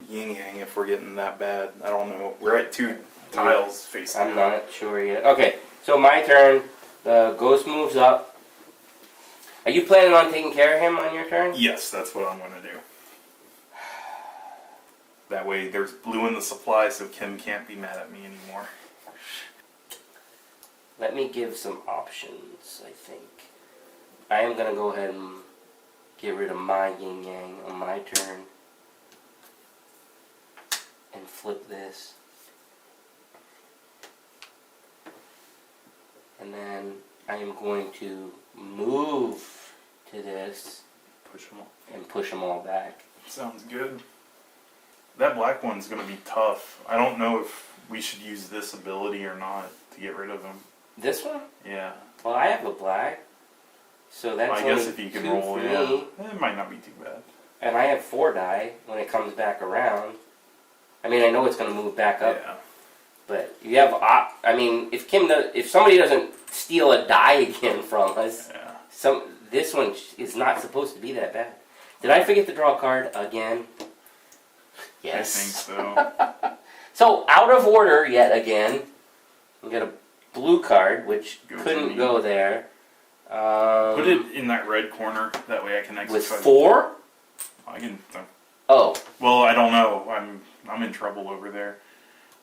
yin yang if we're getting that bad. I don't know. We're at 2 tiles facing. I'm not sure yet. Okay, so my turn. The ghost moves up. Are you planning on taking care of him on your turn? Yes, that's what I'm going to do. That way there's blue in the supply so Kim can't be mad at me anymore. Let me give some options, I think. I am going to go ahead and get rid of my yin yang on my turn. And flip this. And then I am going to move to this. Push them all. And push them all back. Sounds good. That black one's going to be tough. I don't know if we should use this ability or not to get rid of him. This one? Yeah. Well, I have a black. So that's I guess if you can roll, for yeah. me. It might not be too bad. And I have 4 die when it comes back around. I mean, I know it's going to move back up. Yeah. But you have, I mean, if somebody doesn't steal a die again from us, yeah. This one is not supposed to be that bad. Did I forget to draw a card again? Yes. I think so. So out of order yet again. We got a blue card, which Go couldn't go there. Put it in that red corner. That way I can exercise. With 4? I can. Oh. Well, I don't know. I'm in trouble over there.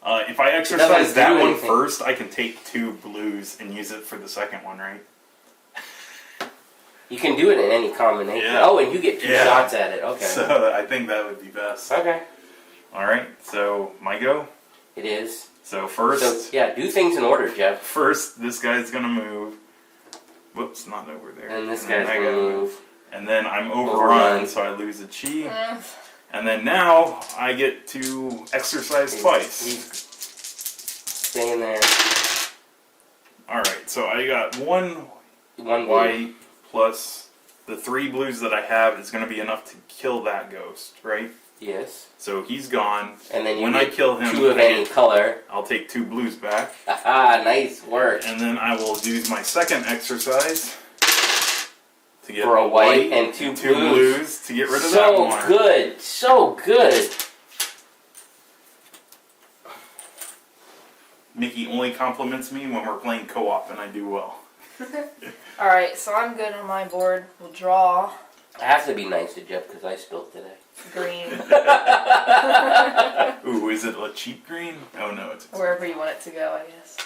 If I exercise that one first, I can take 2 blues and use it for the second one, right? You can do it in any combination. Yeah. Oh, and you get 2 shots at it. Okay. So I think that would be best. Okay. Alright, so my go? It is. So first... So, yeah, do things in order, Jeff. First, this guy's going to move. Whoops, not over there. And this guy's going to move. And then I'm overrun, so I lose a chi. And then now, I get to exercise twice. He's staying there. Alright, so I got one One white plus the 3 blues that I have is going to be enough to kill that ghost, right? Yes. So he's gone. And then you when get I kill him, 2 of any color. I'll take 2 blues back. Haha, nice work. And then I will use my second exercise to get for a white and 2 blues to get rid of that one. So good. So good. Mickey only compliments me when we're playing co-op, and I do well. Alright, so I'm good on my board. We'll draw. I have to be nice to Jeff because I spilled today. Green. Ooh, is it a cheap green? Oh no, it's Wherever you want it to go, I guess.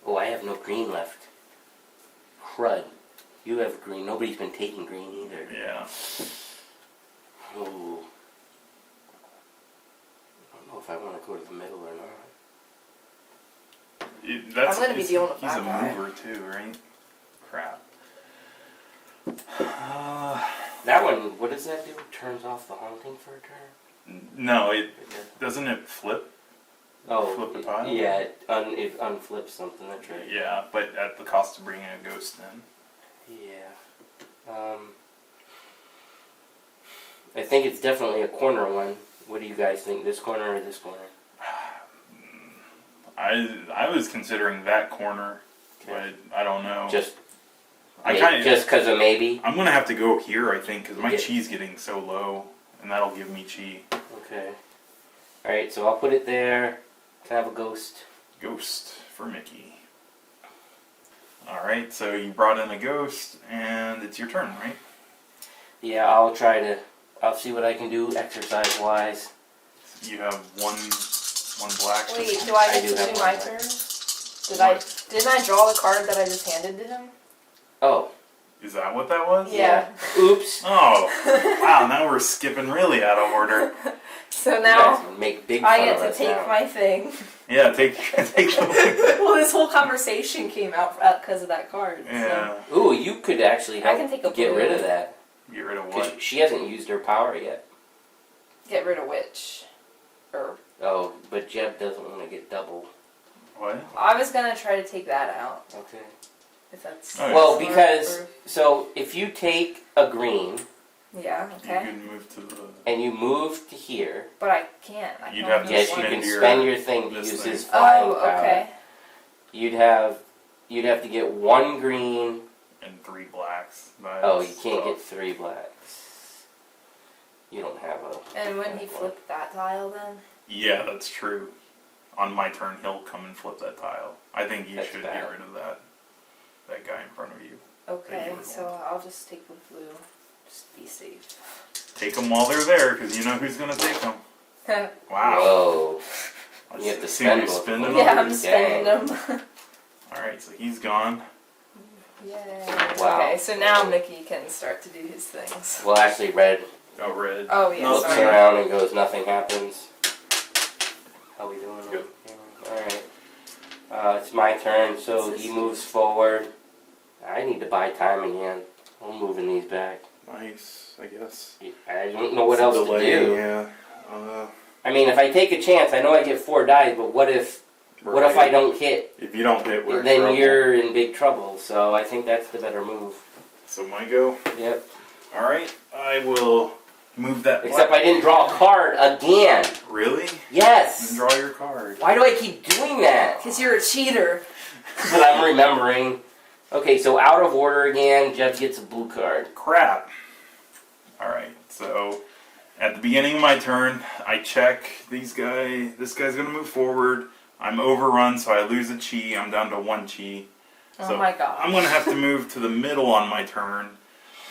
Oh, I have no green left. Crud. You have green. Nobody's been taking green either. Yeah. Ooh. I don't know if I want to go to the middle or not. That's, I'm going to be dealing with he's that a guy. mover too, right? Crap. That one, what does that do? Turns off the haunting for a turn? No, it doesn't it flip? Oh, Flip the pile? yeah, it unflips something, that's right. Yeah, but at the cost of bringing a ghost in. Yeah. I think it's definitely a corner one. What do you guys think? This corner or this corner? I was considering that corner, but I don't know. Just because of maybe? I'm going to have to go here, I think, because my chi's getting so low, and that'll give me chi. Okay. Alright, so I'll put it there. Can I have a ghost? Ghost for Mickey. Alright, so you brought in a ghost, and it's your turn, right? Yeah, I'll see what I can do exercise-wise. You have one black. Wait, do I get to do my turn? Didn't I draw the card that I just handed to him? Oh. Is that what that was? Yeah. Oops. Oh. Wow, now we're skipping really out of order. So now make big I get to take my thing. Yeah, take the Well, this whole conversation came out because of that card. Yeah. So. Ooh, you could actually help get rid of that. Get rid of what? She hasn't used her power yet. Get rid of which? Oh, but Jeb doesn't want to get double. What? I was going to try to take that out. Okay. If that's... Oh, well, because... So, if you take a green... Yeah, okay. You can move to the... And you move to here... But I can't. You'd have to Yes, you can spend your thing to use his flying power. Oh, okay. You'd have to get 1 green... And 3 blacks. Oh, you can't get 3 blacks. You don't have a... And when he flipped that tile then? Yeah, that's true. On my turn, he'll come and flip that tile. I think you That's should bad. get rid of that guy in front of you. Okay, were so I'll just take the blue. Just be safe. Take them while they're there, because you know who's going to take them. Wow. Whoa. Let's You have to see spend who's both of spending them. Yeah, them. I'm spending them. Alright, so he's gone. Yay. Wow. Okay, so now Mickey can start to do his things. Well, actually, Red Oh, red. Oh, yeah, looks sorry. around and goes, nothing happens. How we doing? Good. Alright. It's my turn, so he moves forward. I need to buy time again. I'm moving these back. Nice, I guess. I don't know what else Delay, to do. Yeah. I mean, if I take a chance, I know I get 4 dice, but what if I don't hit? If you don't hit, we're in Then trouble. you're in big trouble, so I think that's the better move. So my go. Yep. Alright, I will move that Except black. I didn't draw a card again. Really? Yes. Then draw your card. Why do I keep doing that? Because you're a cheater. But I'm remembering. Okay, so out of order again, Jeff gets a blue card. Crap. Alright, so at the beginning of my turn, I check this guy's gonna move forward. I'm overrun, so I lose a chi. I'm down to 1 chi. Oh So my god. I'm gonna have to move to the middle on my turn.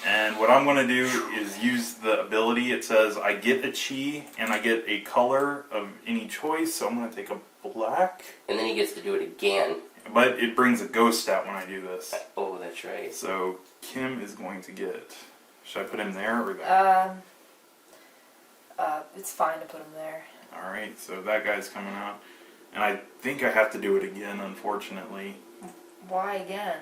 And what I'm gonna do is use the ability. It says I get a chi and I get a color of any choice. So I'm gonna take a black. And then he gets to do it again. But it brings a ghost out when I do this. Oh, that's right. So Kim is going to get. Should I put him there or there? It's fine to put him there. Alright, so that guy's coming out. And I think I have to do it again, unfortunately. Why again?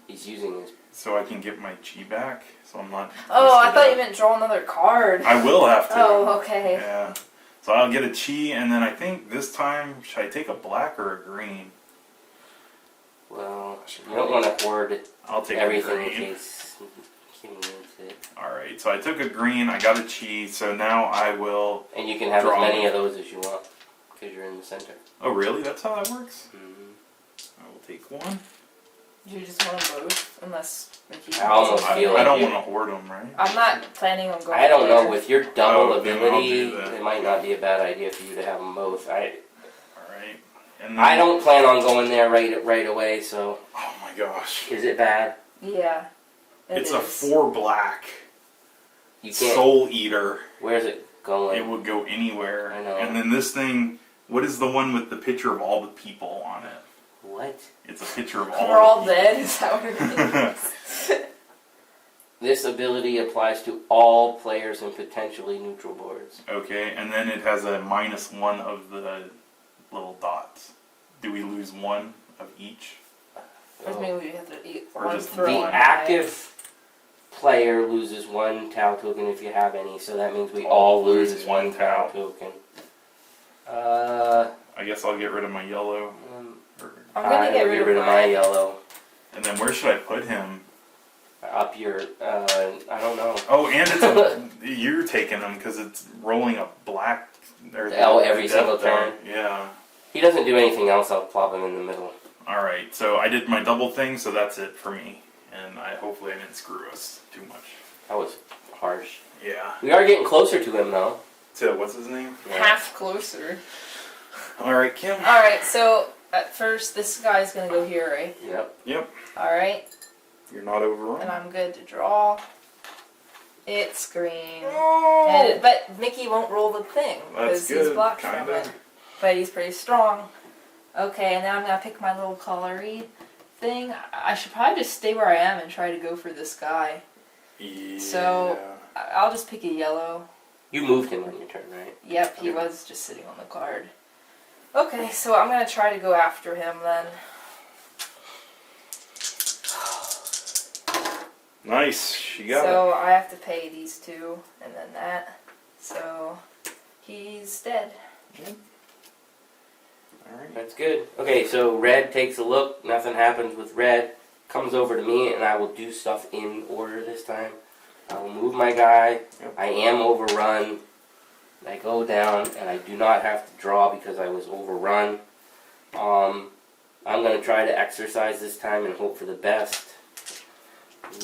He's using his... So I can get my chi back. So I'm not. Oh, I thought you meant. meant draw another card. I will have to. Oh, okay. Yeah. So I'll get a chi, and then I think this time, should I take a black or a green? Well, you don't want to hoard I'll take everything a in green. case Kim needs it. Alright, so I took a green, I got a chi, so now I will. And you can have Draw. as many of those as you want, because you're in the center. Oh, really? That's how that works? Mm-hmm. I will take one. Do you just want them both? Unless Mickey I almost I, feel I like don't you- want to hoard them, right? I'm not planning on going I don't know, there. with your double Oh, then I'll ability, do that. it might not be a bad idea for you to have them both. Alright. And then, I don't plan on going there right away, so Oh my gosh. is it bad? Yeah. It's is. a 4 black You can't. Soul Eater. Where's it going? It would go anywhere. I know. And then this thing, what is the one with the picture of all the people on it? What? It's a picture of all We're all the dead? Is that what it means? This ability applies to all players in potentially neutral boards. Okay, and then it has a -1 of the little dots. Do we lose 1 of each? Or maybe we have to eat Or one just throw The one active player loses 1 Tau token if you have any, so that means we all lose lose 1 one Tau Tau. token. I guess I'll get rid of my yellow. Or- I'm gonna I get will rid of my mine. yellow. And then where should I put him? Up your, I don't know. Oh, and it's a, you're taking him because it's rolling a black. Or Oh, every death single die. turn? Yeah. He doesn't do anything else, I'll plop him in the middle. Alright, so I did my double thing, so that's it for me. And hopefully I didn't screw us too much. That was harsh. Yeah. We are getting closer to him, though. So, what's his name? Half closer. Alright, Kim. Alright, so at first this guy's gonna go here, right? Yep. Yep. Alright, You're not overrun. and I'm good to draw. It's green. Oh! But Mickey won't roll the thing That's because he's good, blocked from kinda. it. But he's pretty strong. Okay, and then I'm gonna pick my little colory thing. I should probably just stay where I am and try to go for this guy. Yeah. So- I'll just pick a yellow. You moved him on your turn, right? Yep, he was just sitting on the card. Okay, so I'm gonna try to go after him then. Nice. She got So I have to pay these two, and then that. So he's dead. it. Alright. That's good. Okay, so red takes a look. Nothing happens with red. Comes over to me, and I will do stuff in order this time. I will move my guy. Yep. I am overrun. I go down, and I do not have to draw because I was overrun. I'm going to try to exercise this time and hope for the best.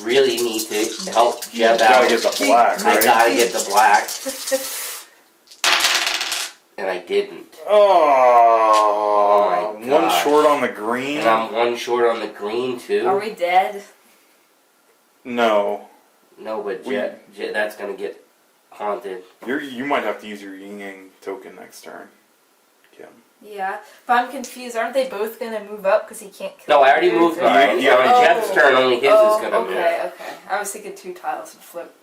really need to help Jeb Gotta out. get the black, I right? gotta get the black. And I didn't. Oh, my one gosh. short on the green. And I'm one short on the green too. Are we dead? No, No, but that's gonna get haunted. you might have to use your yin yang token next turn, Kim. Yeah, but I'm confused. Aren't they both gonna move up because he can't kill? No, I already yours? moved mine. Yeah. On Jeb's turn, only his is gonna move. Okay. I was thinking 2 tiles would flip.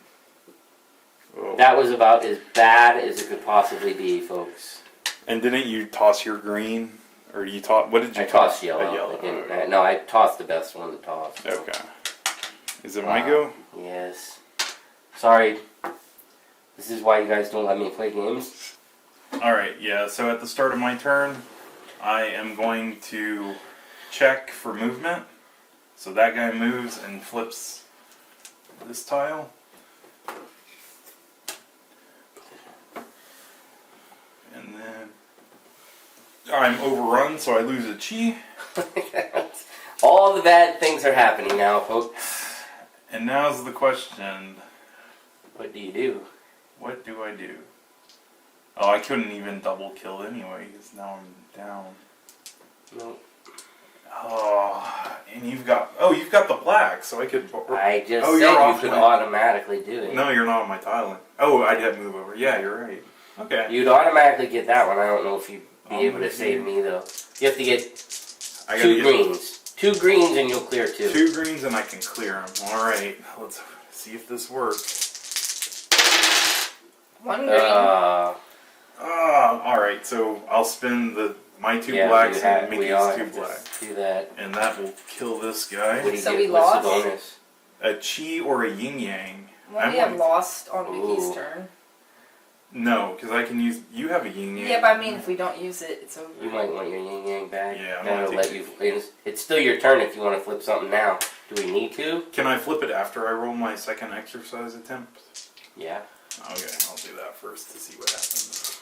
Oh. That was about as bad as it could possibly be, folks. And didn't you toss your green, or you toss? What did you I toss? tossed yellow. A yellow. I didn't, no, I tossed the best one to toss. Okay. Is it my go? Yes. Sorry. This is why you guys don't let me play games. Alright, yeah, so at the start of my turn, I am going to check for movement. So that guy moves and flips this tile. And then I'm overrun, so I lose a chi. All the bad things are happening now, folks. And now's the question, What do you do? what do I do? Oh, I couldn't even double kill anyway, because now I'm down. No. Oh, and you've got the black, so I could. I just Oh, said you're you off could my- automatically do it. No, you're not on my tiling. Oh, I did move over. Yeah, you're right. Okay. You'd automatically get that one. I don't know if you'd be I'll able to move save you. me, though. You have to get I gotta two get greens. 2 greens and you'll clear 2. 2 greens and I can clear them. All right, let's see if this works. 1 green. All right. So I'll spin my 2 blacks and we Mickey's all 2 have to blacks, do that. and that will kill this What guy. do you So get? we What's lost? the bonus? A chi or a yin yang. Well, we have lost on Mickey's Ooh. turn. No, because I can use. You have a yin yang. Yeah, but I mean, if we don't use it, it's over. You might want your yin yang back. Yeah, I'm That'll gonna let take you. It's still your turn if you want to flip something now. Do we need to? Can I flip it after I roll my second exercise attempt? Yeah. Okay, I'll do that first to see what happens.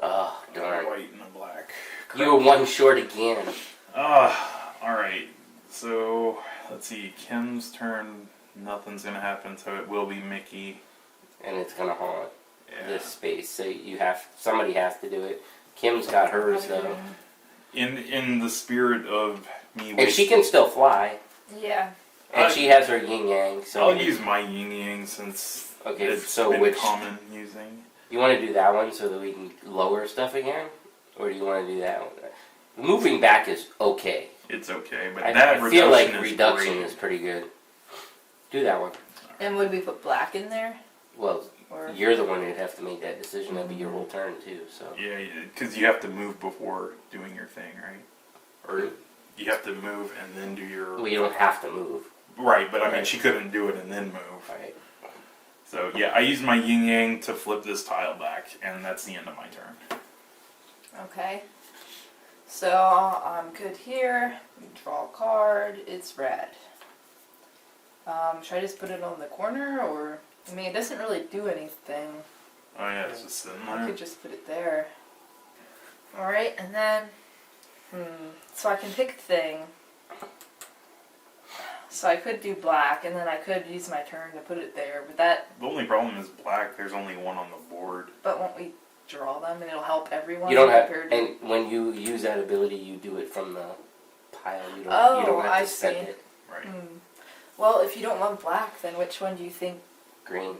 Oh, darn. White and a black. You were 1 short again. Alright. So, let's see. Kim's turn, nothing's gonna happen, so it will be Mickey. And it's gonna haunt Yeah. this space. So somebody has to do it. Kim's got hers though. In the spirit of me And she can still fly. Yeah. And she has her yin yang. So I'll use my yin yang since Okay, it's so been which common using. you want to do that one so that we can lower stuff again, or do you want to do that one? Moving back is okay. It's okay, but I that feel like reduction is reduction great. is pretty good. Do that one. And would we put black in there? Well, Or you're the one who'd have to make that decision. That'd be your whole turn too. So Yeah, because you have to move before doing your thing, right? Or you have to move and then do your... well, you don't have to move. Right, but I mean, Right. she couldn't do it and then move. Right. So yeah, I used my yin yang to flip this tile back, and that's the end of my turn. okay. So I'm good here. We draw a card. It's red. Should I just put it on the corner, or I mean, it doesn't really do anything. Oh yeah, it's just sitting I there. could just put it there. All right, and then so I can pick a thing. So I could do black, and then I could use my turn to put it there. But The only problem is black. There's only one on the board. won't we draw them, and it'll help everyone? You don't have, compared to- and when you use that ability, you do it from the pile. You don't. Oh, you don't have I to spend see. it. Right. Well, if you don't want black, then which one do you think? Green.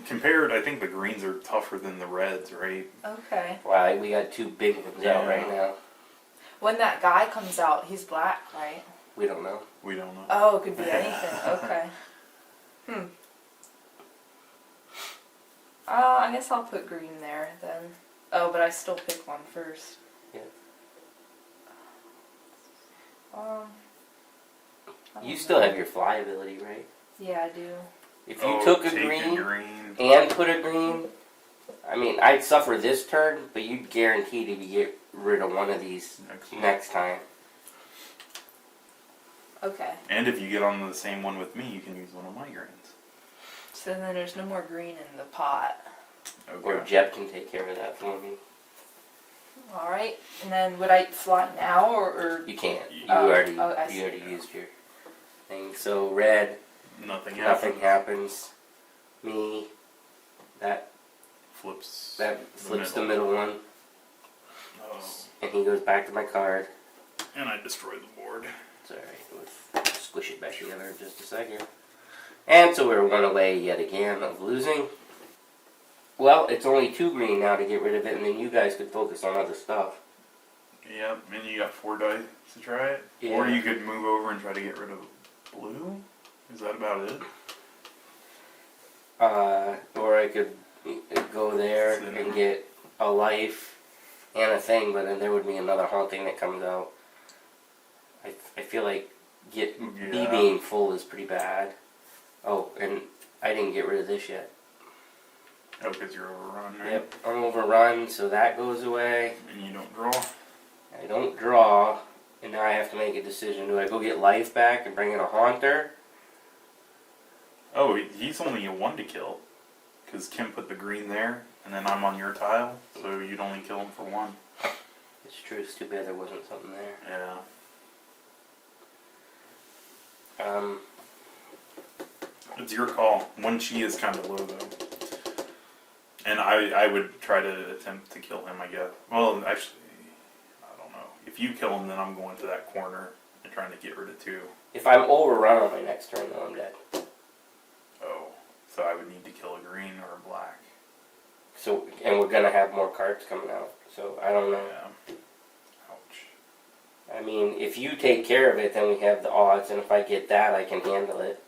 Compared, I think the greens are tougher than the reds, right? Okay. Wow, we got 2 big ones out right now. When that guy comes out, he's black, right? We don't know. We don't know. Oh, it could be anything. Okay. I guess I'll put green there then. Oh, but I still pick one first. Yeah. I don't You still know. have your fly ability, right? Yeah, I do. If you took a take green green. and put a green, I mean, I'd suffer this turn, but you'd guarantee to get rid of one of these next time. Okay. And if you get on the same one with me, you can use one of my greens. So then there's no more green in the pot. Okay. Or Jeb can take care of that for me. All right, and then would I fly now or You can't. You Oh, already I see. used your thing. So red, Nothing nothing happens. Me, that Flips. flips the middle one, Oh. and he goes back to my card. And I destroyed the board. It's alright. We'll squish it back together in just a second. And so we're one away yet again of losing. Well, it's only 2 green now to get rid of it, and then you guys could focus on other stuff. Yep, and you got 4 dice to try it. Yeah. Or you could move over and try to get rid of blue. Is that about it? Or I could go there and get a life and a thing, but then there would be another haunting that comes out. I feel like me being full is pretty bad. Oh, and I didn't get rid of this yet. Oh, because you're overrun, right? Yep, I'm overrun, so that goes away. And you don't draw. I don't draw, and now I have to make a decision. Do I go get life back and bring in a haunter? Oh, he's only a 1 to kill. Because Kim put the green there, and then I'm on your tile, so you'd only kill him for 1. It's true, it's too bad there wasn't something there. Yeah. It's your call. 1 chi is kind of low, though. And I would try to attempt to kill him, I guess. Well, actually, I don't know. If you kill him, then I'm going to that corner and trying to get rid of 2. If I'm overrun on my next turn, though, I'm dead. Oh, so I would need to kill a green or a black. So, and we're gonna have more cards coming out. So I don't know. Yeah. Ouch. I mean, if you take care of it, then we have the odds, and if I get that, I can handle it.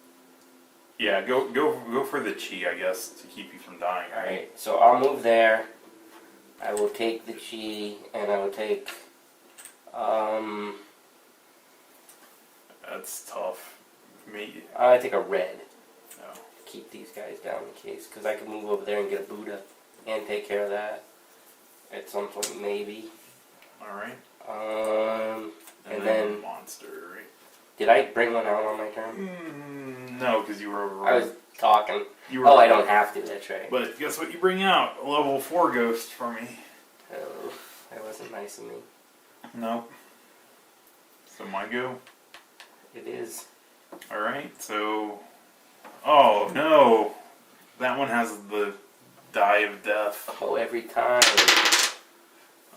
Yeah, go for the chi, I guess, to keep you from dying. Right? Alright, so I'll move there. I will take the chi, and I will take, That's tough. Me. I take a red. No. Keep these guys down in case, because I can move over there and get a Buddha, and take care of that at some point, maybe. All right. And then monster. Right? did I bring one out on my turn? No, because you were overrun. I was talking. You were Oh, I don't have to. That's right. But guess what you bring out? A level 4 ghost for me. Oh, that wasn't nice of me. Nope. So my go. It is. All right. So. Oh no, that one has the die of death. Oh, every time.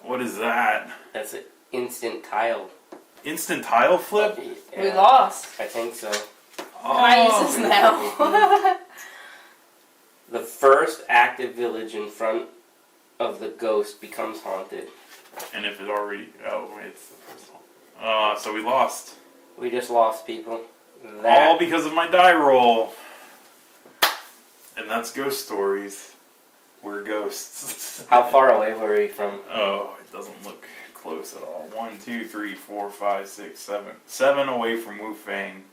What is that? That's an instant tile. Instant tile flip? Yeah, we lost? I think so. Can I use this now? The first active village in front of the ghost becomes haunted. And if it already... Oh, it's the first one. So we lost. We just lost, people. All because of my die roll. And that's Ghost Stories. We're ghosts. How far away were we from? Oh, it doesn't look close at all. 1, 2, 3, 4, 5, 6, 7. 7 away from Wu-Feng.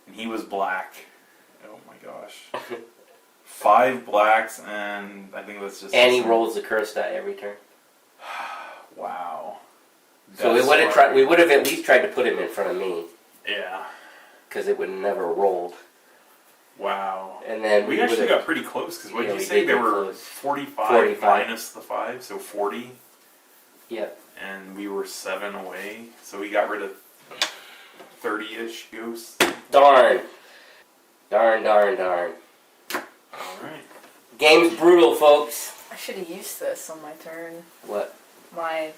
And he was black. Oh my gosh. 5 blacks, and I think that's just... And he rolls the curse die every turn. Wow. So we would have tried. We would have at least tried to put him in front of me, Yeah. because it would never rolled. Wow. And then we actually got pretty close, because what did you say? They were close. 45 minus the 5, so 40. Yep. And we were 7 away, so we got rid of 30-ish ghosts. Darn. Darn, darn, darn. Alright. Game's brutal, folks. I should have used this on my turn. What? My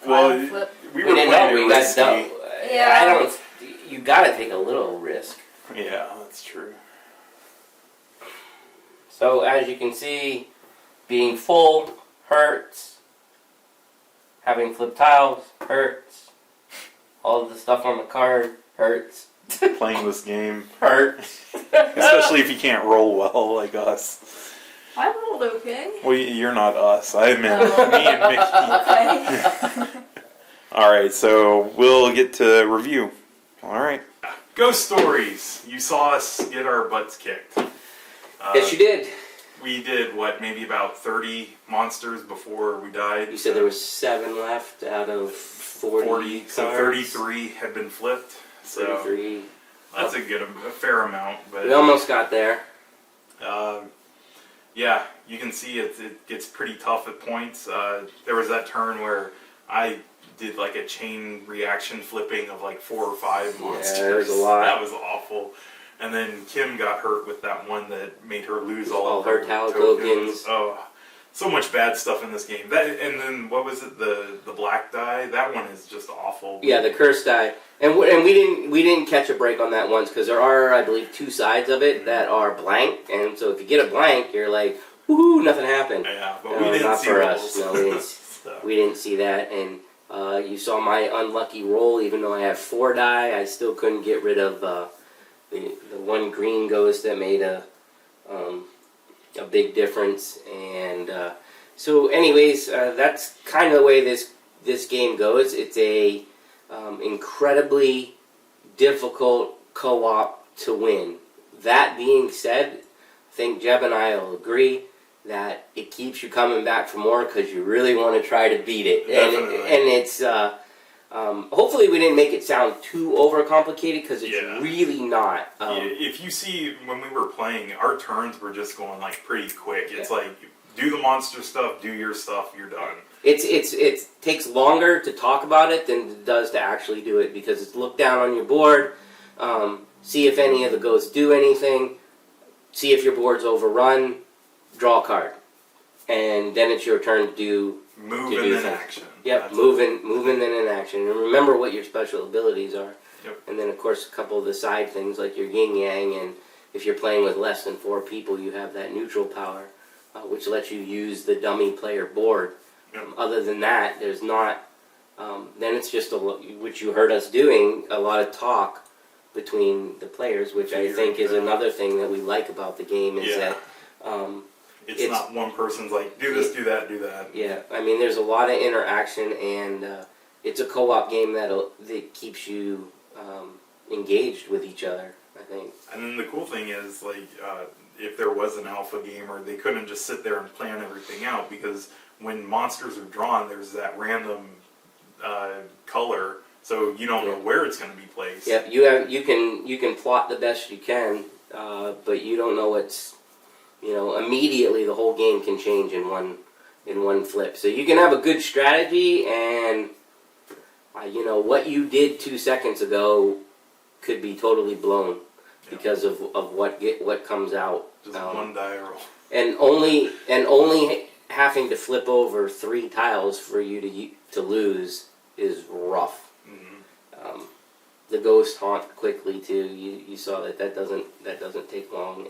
Well, tile flip. we We were didn't know. playing We it got risky. done. Yeah. I don't. You gotta take a little risk. Yeah, that's true. So as you can see, being full hurts. Having flipped tiles hurts. All of the stuff on the card hurts. Playing this game. Hurts. Especially if you can't roll well like us. I rolled okay. Well, you're not us. I meant me and Mickey. Okay. Alright, so we'll get to review. Alright. Ghost Stories. You saw us get our butts kicked. Yes, you did. We did, what, maybe about 30 monsters before we died? You said there was 7 left out of 40. So cards. 33 had been flipped. So 33. that's a fair amount. But We almost got there. yeah, you can see it gets pretty tough at points. There was that turn where I did like a chain reaction flipping of like 4 or 5 monsters. Yeah, there's a lot. That was awful. And then Kim got hurt with that one that made her lose all of her Tau tokens. Oh, so much bad stuff in this game. That, and then what was it? The black die. That one is just awful. Yeah, the curse die. And we didn't catch a break on that once because there are, I believe, 2 sides of it that are blank. And so if you get a blank, you're like, woohoo, nothing happened. Yeah, but we didn't not see for those. us. No, we didn't see that. And you saw my unlucky roll. Even though I have 4 die, I still couldn't get rid of the one green ghost that made a big difference. And so, anyways, that's kind of the way this game goes. It's a incredibly difficult co-op to win. That being said, I think Jeb and I will agree that it keeps you coming back for more because you really want to try to beat it. Definitely. And it's hopefully we didn't make it sound too overcomplicated because it's really not. If you see when we were playing, our turns were just going like pretty quick. It's like do the monster stuff, do your stuff, you're done. It takes longer to talk about it than it does to actually do it because it's look down on your board, see if any of the ghosts do anything, see if your board's overrun, draw a card, and then it's your turn to do move and then action. Yep, moving then in action, and remember what your special abilities are. Yep. And then of course a couple of the side things like your yin yang, and if you're playing with less than 4 people, you have that neutral power, which lets you use the dummy player board. Yep. Other than that, there's not. Then it's just which you heard us doing a lot of talk between the players, which I think is another thing that we like about the game is that it's not one person's like do this, do that, do that. Yeah, I mean there's a lot of interaction, and it's a co-op game that keeps you engaged with each other, I think. And then the cool thing is like if there was an alpha gamer, they couldn't just sit there and plan everything out because when monsters are drawn, there's that random color, so you don't know where it's going to be placed. Yep, you can plot the best you can, but you don't know what's immediately the whole game can change in one flip. So you can have a good strategy, and what you did 2 seconds ago could be totally blown because of what comes out. Just one die roll. And only having to flip over 3 tiles for you to lose is rough. Mm-hmm. The ghost haunt quickly too. You saw that doesn't take long,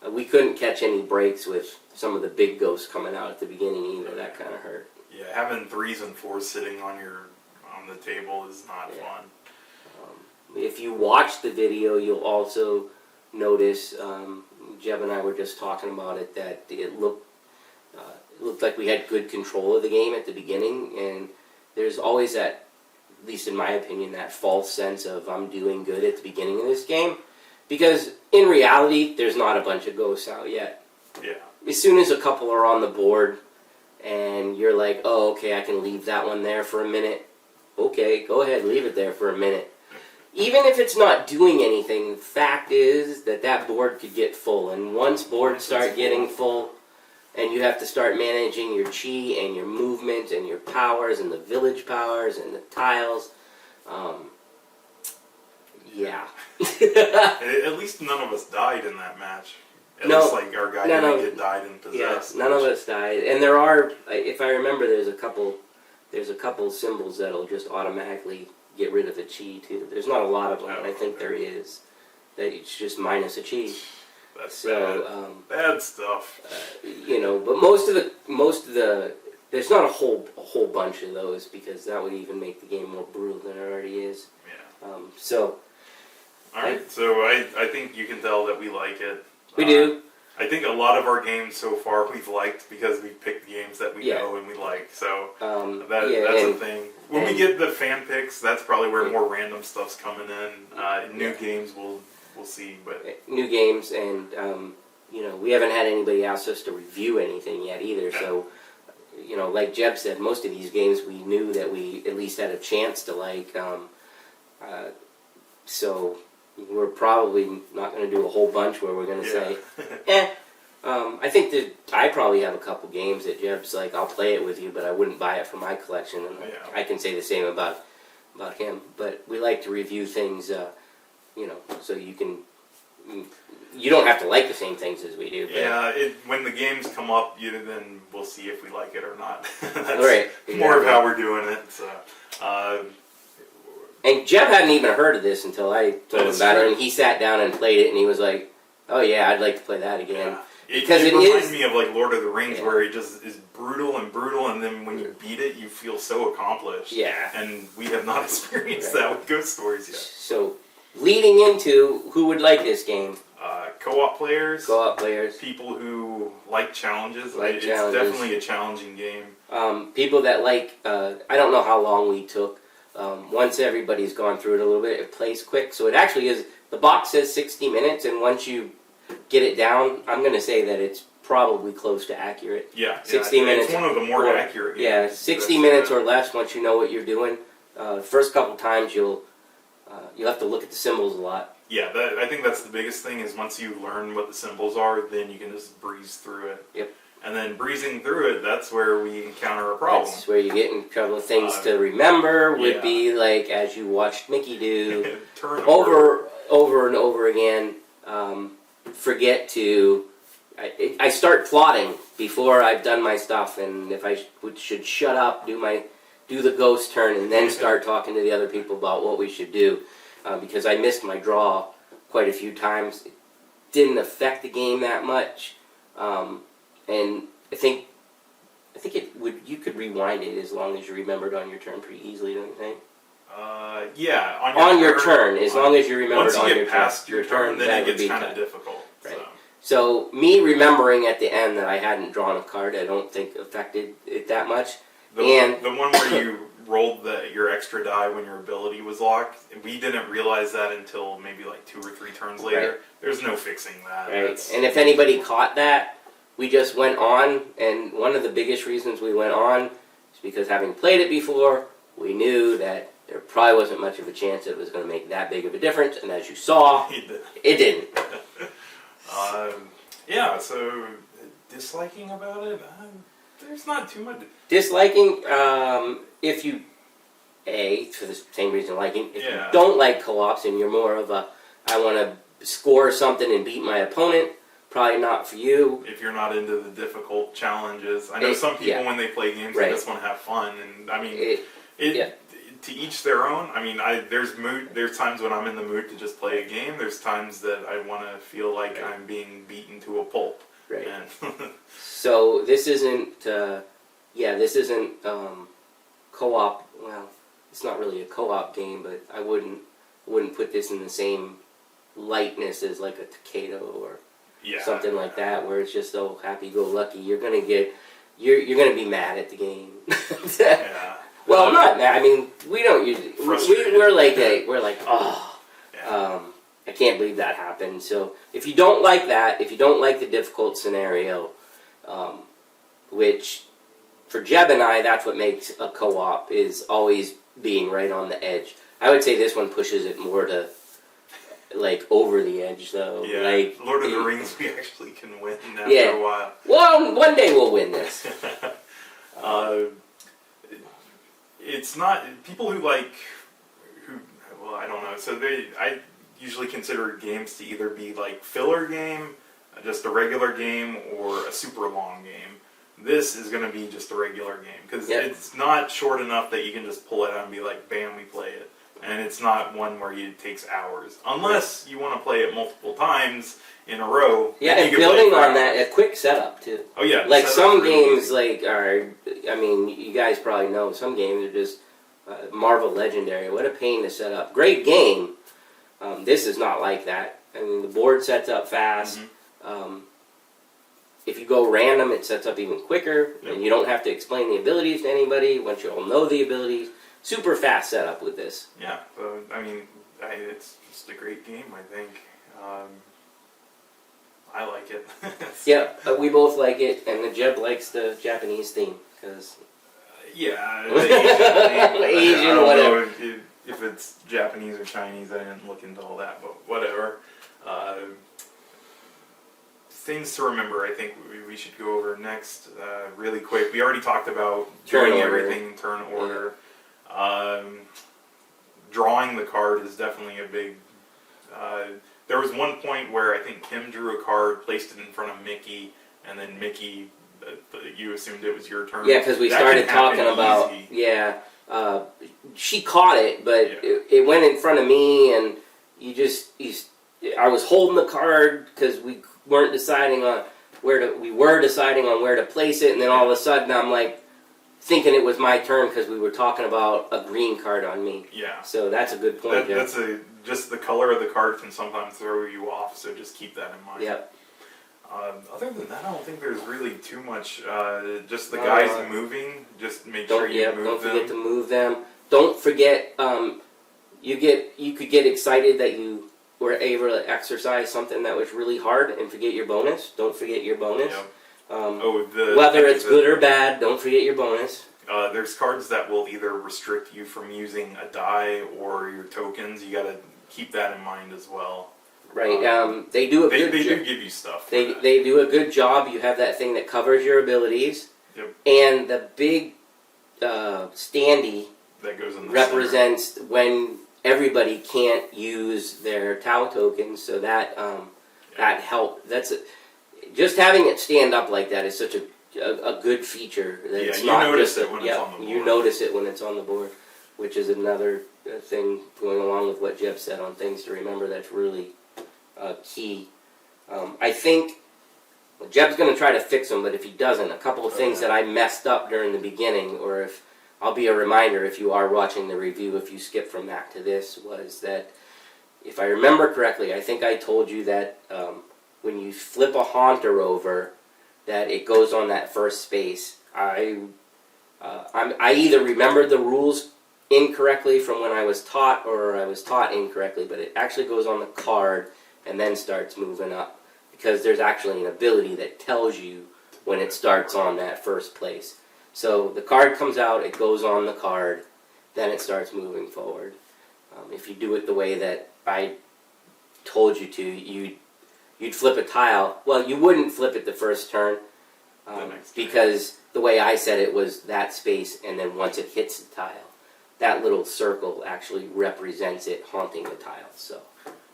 and we couldn't catch any breaks with some of the big ghosts coming out at the beginning either. That kind of hurt. Yeah, having 3s and 4s sitting on the table is not fun. If you watch the video, you'll also notice. Jeb and I were just talking about it, that it looked like we had good control of the game at the beginning, and there's always that, at least in my opinion, that false sense of I'm doing good at the beginning of this game, because in reality, there's not a bunch of ghosts out yet. Yeah. As soon as a couple are on the board, and you're like, oh, okay, I can leave that one there for a minute. Okay, go ahead, leave it there for a minute. Even if it's not doing anything, the fact is that board could get full. And once boards start getting full, and you have to start managing your chi and your movement and your powers and the village powers and the tiles, yeah. At least none of us died in that match. At least like our guy didn't died and possessed. Yeah, none of us died. And there are, if I remember, there's a couple symbols that'll just automatically get rid of the chi too. There's not a lot of them, but I think there is. That it's just minus a chi. That's bad stuff. But most of the there's not a whole bunch of those, because that would even make the game more brutal than it already is. Yeah. All right. So I think you can tell that we like it. We do. I think a lot of our games so far we've liked because we've picked games that we know and we like. So that's a thing. When we get the fan picks, that's probably where more random stuff's coming in. New games we'll see, but new games, and we haven't had anybody ask us to review anything yet either. So like Jeb said, most of these games we knew that we at least had a chance to like. So we're probably not going to do a whole bunch where we're going to say, I think that I probably have a couple games that Jeb's like, I'll play it with you, but I wouldn't buy it for my collection. And I can say the same about him. But we like to review things, so you can. You don't have to like the same things as we do. But Yeah, when the games come up, then we'll see if we like it or not. That's right, more of how we're doing it. So, and Jeb hadn't even heard of this until I told him about it, and he sat down and played it, and he was like, "Oh yeah, I'd like to play that again." Yeah. Because it it reminds is me of like Lord of the Rings, where it just is brutal, and then when you beat it, you feel so accomplished. Yeah. And we have not experienced that with Ghost Stories yet. So, leading into who would like this game? Co-op players. Co-op players. People who like challenges. It's challenges. definitely a challenging game. People that like, I don't know how long we took. Once everybody's gone through it a little bit, it plays quick. So it actually is, the box says 60 minutes, and once you get it down, I'm going to say that it's probably close to accurate. Yeah. 60 minutes. It's one of the more accurate games. Yeah, 60 minutes or less once you know what you're doing. First couple times you'll have to look at the symbols a lot. Yeah, I think that's the biggest thing is once you learn what the symbols are, then you can just breeze through it. Yep. And then breezing through it, that's where we encounter a problem. That's where you get in trouble. Things to remember would be like, as you watched Mickey do, Turn over and over again, forget to... I start plotting before I've done my stuff, and if I should shut up, do the ghost turn, and then start talking to the other people about what we should do. Because I missed my draw quite a few times. It didn't affect the game that much, and I think you could rewind it as long as you remembered on your turn pretty easily, don't you think? Yeah, on your turn, as long as you remembered on your turn. Once you get past your turn, then it gets kind of difficult. Right. So me remembering at the end that I hadn't drawn a card, I don't think affected it that much. The one where you rolled your extra die when your ability was locked, we didn't realize that until maybe like 2 or 3 turns later. Right. There's no fixing that. Right. And if anybody caught that, we just went on, and one of the biggest reasons we went on is because having played it before, we knew that there probably wasn't much of a chance it was going to make that big of a difference, and as you saw, it didn't. Yeah, so disliking about it, there's not too much. Disliking, if you, for the same reason liking, if you don't like co-ops and you're more of a, I want to score something and beat my opponent, probably not for you. If you're not into the difficult challenges. I know some people when they play games, they just want to have fun, and I mean, to each their own. I mean, there's times when I'm in the mood to just play a game. There's times that I want to feel like I'm being beaten to a pulp. Right. So this isn't, co-op. Well, it's not really a co-op game, but I wouldn't put this in the same lightness as like a Takeda or something like that, where it's just so happy-go-lucky. You're gonna be mad at the game. Yeah. Well, not mad. I mean, we don't usually. We're like, I can't believe that happened. So if you don't like that, if you don't like the difficult scenario, which for Jeb and I, that's what makes a co-op, is always being right on the edge. I would say this one pushes it more to like over the edge, though. Yeah, like, Lord of the Rings, we actually can win after a while. Well, one day we'll win this. It's not people who I don't know. So I usually consider games to either be like filler game, just a regular game, or a super long game. This is going to be just a regular game because it's not short enough that you can just pull it out and be like, bam, we play it. And it's not one where it takes hours. Unless you want to play it multiple times in a row. Yeah, and building on that, a quick setup, too. Oh, yeah. Like, some games, you guys probably know, some games are just Marvel Legendary. What a pain to set up. Great game. This is not like that. I mean, the board sets up fast. Mm-hmm. If you go random, it sets up even quicker. Yep. And you don't have to explain the abilities to anybody once you all know the abilities. Super fast setup with this. Yeah, I mean, it's just a great game, I think. I like it. Yeah, we both like it, and the Jeb likes the Japanese theme, because... the Asian Asian, whatever. If it's Japanese or Chinese, I didn't look into all that, but whatever. things to remember. I think we should go over next really quick. We already talked about Turn doing order. everything turn order. Drawing the card is definitely a big. There was one point where I think Kim drew a card, placed it in front of Mickey, and then Mickey, you assumed it was your turn. Yeah, because we That started can happen talking about easy. she caught it, but it went in front of me, and I was holding the card because we weren't deciding on where to place it, and then all of a sudden I'm like thinking it was my turn because we were talking about a green card on me. Yeah. So that's a good point. That's just the color of the card can sometimes throw you off, so just keep that in mind. Yep. Other than that, I don't think there's really too much. Just the guys moving. Just make sure you move them. Don't forget to move them. Don't forget. You could get excited that you were able to exercise something that was really hard and forget your bonus. Don't forget your bonus. Yep. Whether it's good or bad, don't forget your bonus. There's cards that will either restrict you from using a die or your tokens. You got to keep that in mind as well. Right. They do They do give you stuff. They do a good job. You have that thing that covers your abilities. Yep. And the big standee that goes in the represents when everybody can't use their Tau tokens. So that that help. Just having it stand up like that is such a good feature. That it's not notice just it when it's on the board. You notice it when it's on the board, which is another thing going along with what Jeb said on things to remember. That's really key. I think Jeb's going to try to fix them, but if he doesn't, a couple of things that I messed up during the beginning, or if I'll be a reminder if you are watching the review, if you skip from that to this, was that if I remember correctly, I think I told you that when you flip a Haunter over, that it goes on that first space. I either remembered the rules incorrectly from when I was taught, or I was taught incorrectly, but it actually goes on the card and then starts moving up, because there's actually an ability that tells you when it starts on that first place. So the card comes out, it goes on the card, then it starts moving forward. If you do it the way that I told you to, you'd flip a tile. Well, you wouldn't flip it the first turn, because the way I said it was that space, and then once it hits the tile, that little circle actually represents it haunting the tile. So.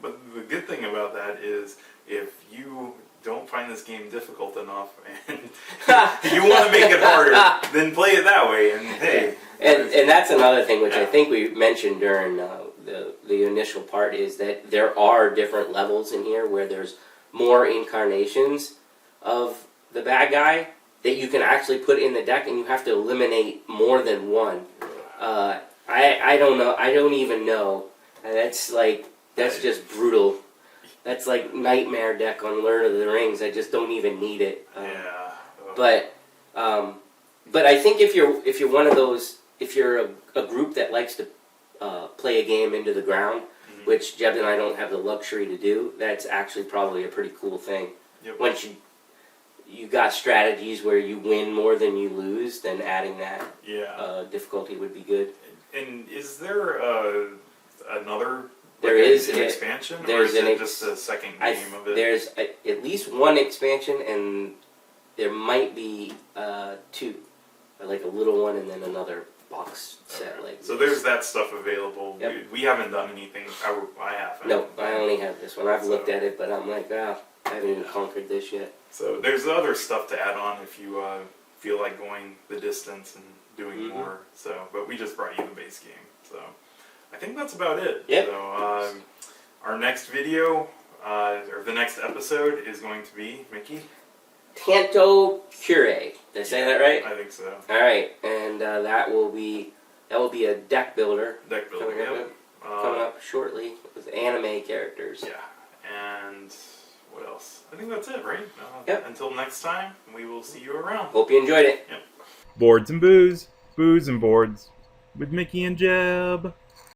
But the good thing about that is, if you don't find this game difficult enough and you want to make it harder, then play it that way. And hey, and that's another thing which I think we mentioned during the initial part, is that there are different levels in here where there's more incarnations of the bad guy that you can actually put in the deck, and you have to eliminate more than one. I don't know. I don't even know. That's just brutal. That's like nightmare deck on Lord of the Rings. I just don't even need it. But I think if you're one of those, if you're a group that likes to play a game into the ground, which Jeb and I don't have the luxury to do, that's actually probably a pretty cool thing. Yep. Once you got strategies where you win more than you lose, then adding that difficulty would be good. And is there another? There is an expansion, or there's is it just a second game of it? There's at least one expansion, and there might be two, like a little one and then another box set. Okay. Like so there's that stuff available. Yep. We haven't done anything. I haven't. No, I only have this one. I've looked at it, but I'm like, I haven't even conquered this yet. So there's other stuff to add on if you feel like going the distance and doing more. So, but we just brought you the base game. So. I think that's about it. Yep. So, our next video, or the next episode, is going to be, Mickey? Tanto Cure. Did I say that right? I think so. Alright, and that will be a deck builder. Deck builder, coming up shortly with anime characters. Yeah, and what else? I think that's it, right? Yep. Until next time, we will see you around. Hope you enjoyed it. Yep. Boards and booze, booze and boards, with Mickey and Jeb.